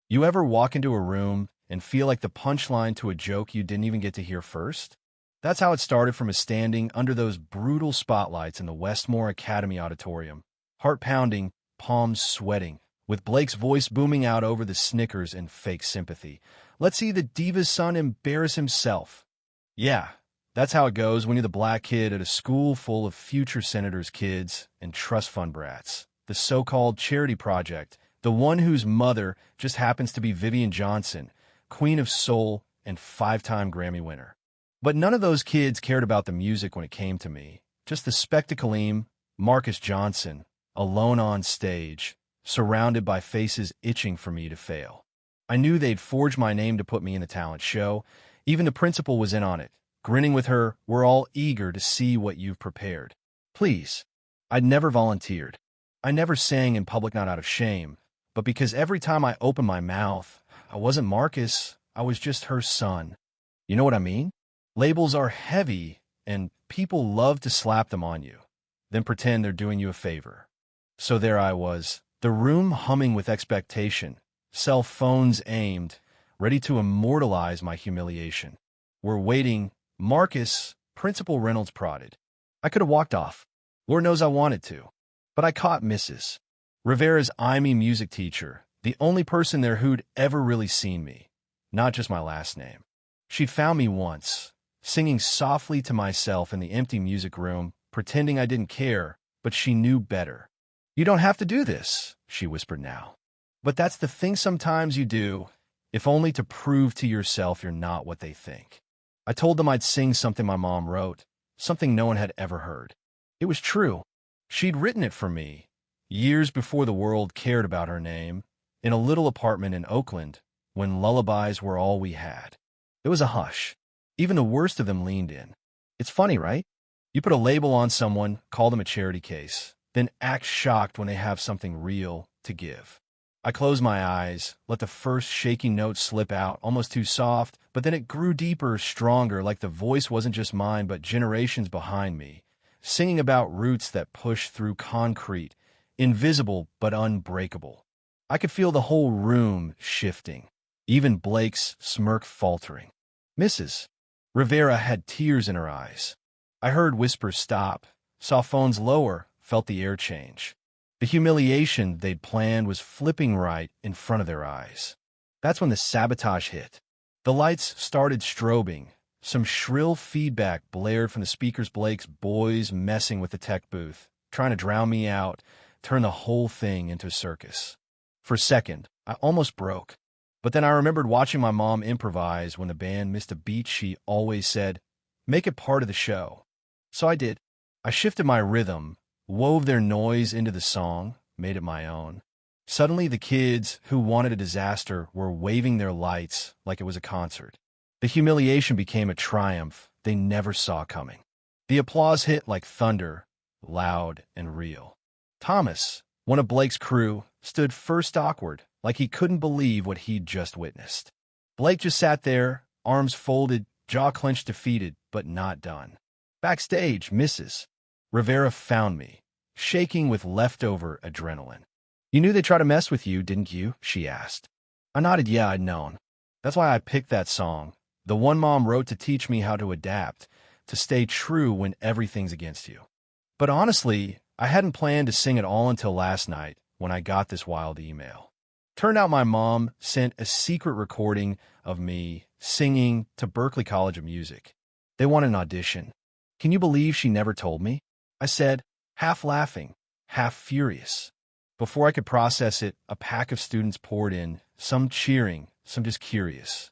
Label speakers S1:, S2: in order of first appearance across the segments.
S1: You ever walk into a room and feel like the punchline to a joke you didn't even get to hear first? That's how it started from us standing under those brutal spotlights in the Westmore Academy auditorium, heart pounding, palms sweating, with Blake's voice booming out over the snickers and fake sympathy. Let's see the diva's son embarrass himself. Yeah, that's how it goes when you're the black kid at a school full of future senators' kids and trust fund brats. The so-called charity project, the one whose mother just happens to be Vivian Johnson, Queen of Soul and 5-time Grammy winner. But none of those kids cared about the music when it came to me. Just the spectacle-eem, Marcus Johnson, alone on stage, surrounded by faces itching for me to fail. I knew they'd forged my name to put me in the talent show. Even the principal was in on it, grinning with her, "We're all eager to see what you've prepared." Please. I'd never volunteered. I never sang in public, not out of shame, but because every time I opened my mouth, I wasn't Marcus, I was just her son. You know what I mean? Labels are heavy, and people love to slap them on you, then pretend they're doing you a favor. So there I was, the room humming with expectation, cell phones aimed, ready to immortalize my humiliation. "We're waiting, Marcus," Principal Reynolds prodded. I could have walked off. Lord knows I wanted to. But I caught Mrs. Rivera's IME music teacher, the only person there who'd ever really seen me, not just my last name. She'd found me once, singing softly to myself in the empty music room, pretending I didn't care, but she knew better. "You don't have to do this," she whispered now. "But that's the thing sometimes you do, if only to prove to yourself you're not what they think." I told them I'd sing something my mom wrote, something no one had ever heard. It was true. She'd written it for me, years before the world cared about her name, in a little apartment in Oakland, when lullabies were all we had. It was a hush. Even the worst of them leaned in. It's funny, right? You put a label on someone, call them a charity case, then act shocked when they have something real to give. I closed my eyes, let the first shaky note slip out, almost too soft, but then it grew deeper, stronger, like the voice wasn't just mine, but generations behind me, singing about roots that push through concrete, invisible but unbreakable. I could feel the whole room shifting, even Blake's smirk faltering. Mrs. Rivera had tears in her eyes. I heard whispers stop, saw phones lower, felt the air change. The humiliation they'd planned was flipping right in front of their eyes. That's when the sabotage hit. The lights started strobing. Some shrill feedback blared from the speakers. Blake's boys messing with the tech booth, trying to drown me out, turn the whole thing into a circus. For a second, I almost broke. But then I remembered watching my mom improvise when the band missed a beat. She always said, "Make it part of the show." So I did. I shifted my rhythm, wove their noise into the song, made it my own. Suddenly, the kids who wanted a disaster were waving their lights like it was a concert. The humiliation became a triumph they never saw coming. The applause hit like thunder, loud and real. Thomas, one of Blake's crew, stood first awkward, like he couldn't believe what he'd just witnessed. Blake just sat there, arms folded, jaw clenched, defeated, but not done. Backstage, Mrs. Rivera found me, shaking with leftover adrenaline. "You knew they'd try to mess with you, didn't you?" she asked. I nodded. Yeah, I'd known. That's why I picked that song, the one Mom wrote to teach me how to adapt, to stay true when everything's against you. But honestly, I hadn't planned to sing it all until last night when I got this wild email. Turned out my mom sent a secret recording of me singing to Berklee College of Music. They wanted an audition. Can you believe she never told me? I said, half laughing, half furious. Before I could process it, a pack of students poured in, some cheering, some just curious.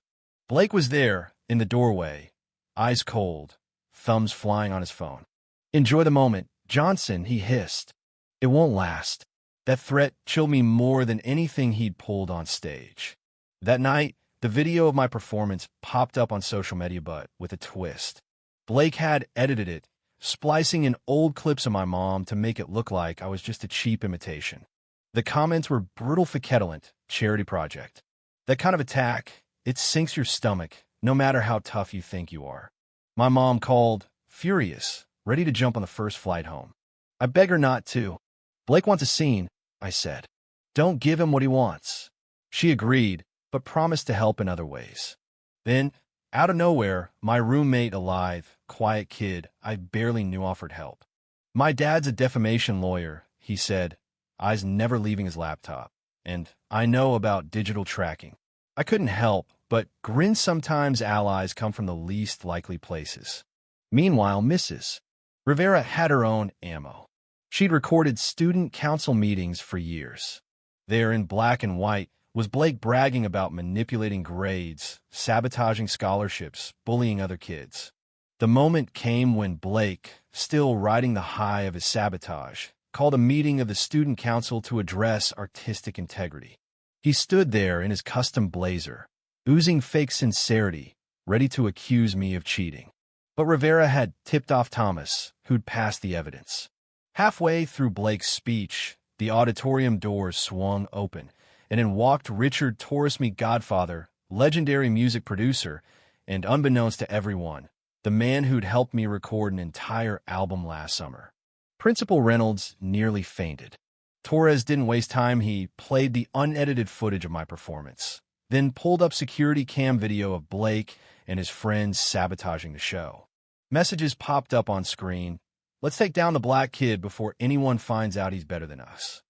S1: Blake was there, in the doorway, eyes cold, thumbs flying on his phone. "Enjoy the moment, Johnson," he hissed. "It won't last." That threat chilled me more than anything he'd pulled on stage. That night, the video of my performance popped up on social media, but with a twist. Blake had edited it, splicing in old clips of my mom to make it look like I was just a cheap imitation. The comments were brutal. Feketalent, charity project. That kind of attack, it sinks your stomach, no matter how tough you think you are. My mom called, furious, ready to jump on the first flight home. I beg her not to. "Blake wants a scene," I said. "Don't give him what he wants." She agreed, but promised to help in other ways. Then, out of nowhere, my roommate, a lithe, quiet kid I barely knew, offered help. My dad's a defamation lawyer, he said, eyes never leaving his laptop, and I know about digital tracking. I couldn't help but grin. Sometimes allies come from the least likely places. Meanwhile, Mrs. Rivera had her own ammo. She'd recorded student council meetings for years. There, in black and white, was Blake bragging about manipulating grades, sabotaging scholarships, bullying other kids. The moment came when Blake, still riding the high of his sabotage, called a meeting of the student council to address artistic integrity. He stood there in his custom blazer, oozing fake sincerity, ready to accuse me of cheating. But Rivera had tipped off Thomas, who'd passed the evidence. Halfway through Blake's speech, the auditorium doors swung open, and in walked Richard Torres, me godfather, legendary music producer, and unbeknownst to everyone, the man who'd helped me record an entire album last summer. Principal Reynolds nearly fainted. Torres didn't waste time. He played the unedited footage of my performance, then pulled up security cam video of Blake and his friends sabotaging the show. Messages popped up on screen. Let's take down the black kid before anyone finds out he's better than us.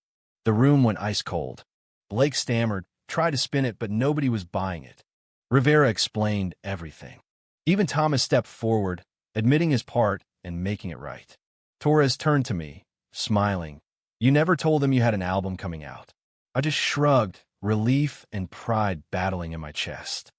S1: The room went ice cold. Blake stammered, tried to spin it, but nobody was buying it. Rivera explained everything. Even Thomas stepped forward, admitting his part and making it right. Torres turned to me, smiling. You never told them you had an album coming out. I just shrugged, relief and pride battling in my chest.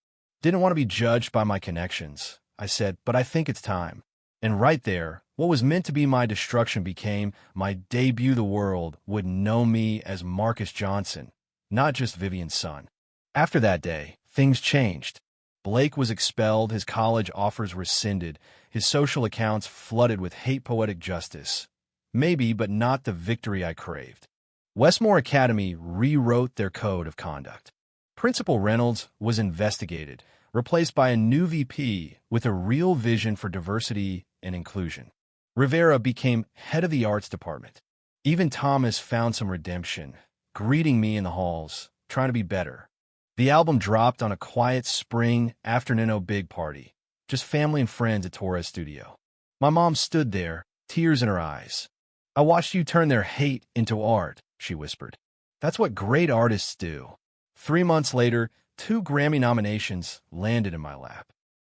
S1: Didn't want to be judged by my connections, I said, but I think it's time. And right there, what was meant to be my destruction became my debut. The world would know me as Marcus Johnson, not just Vivian's son. After that day, things changed. Blake was expelled, his college offers rescinded, his social accounts flooded with hate. Poetic justice. Maybe, but not the victory I craved. Westmore Academy rewrote their code of conduct. Principal Reynolds was investigated, replaced by a new VP with a real vision for diversity and inclusion. Rivera became head of the arts department. Even Thomas found some redemption, greeting me in the halls, trying to be better. The album dropped on a quiet spring afternoon. No big party, just family and friends at Torres Studio. My mom stood there, tears in her eyes. I watched you turn their hate into art, she whispered. That's what great artists do. 3 months later, 2 Grammy nominations landed in my lap.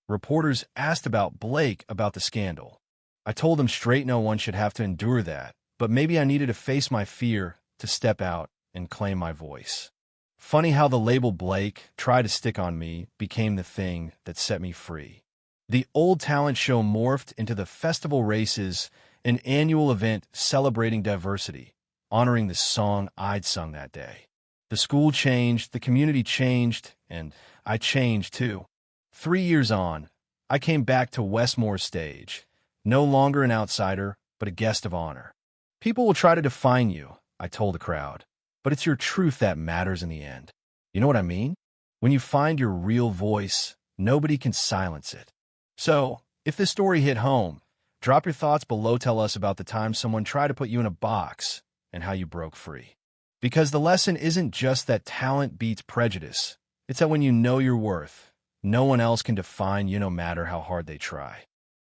S1: Reporters asked about Blake, about the scandal. I told them straight no one should have to endure that, but maybe I needed to face my fear, to step out and claim my voice. Funny how the label Blake tried to stick on me became the thing that set me free. The old talent show morphed into the festival races, an annual event celebrating diversity, honoring the song I'd sung that day. The school changed, the community changed, and I changed too. 3 years on, I came back to Westmore's stage, no longer an outsider, but a guest of honor. People will try to define you, I told the crowd, but it's your truth that matters in the end. You know what I mean? When you find your real voice, nobody can silence it. So, if this story hit home, drop your thoughts below. Tell us about the time someone tried to put you in a box and how you broke free. Because the lesson isn't just that talent beats prejudice. It's that when you know your worth, no one else can define you no matter how hard they try.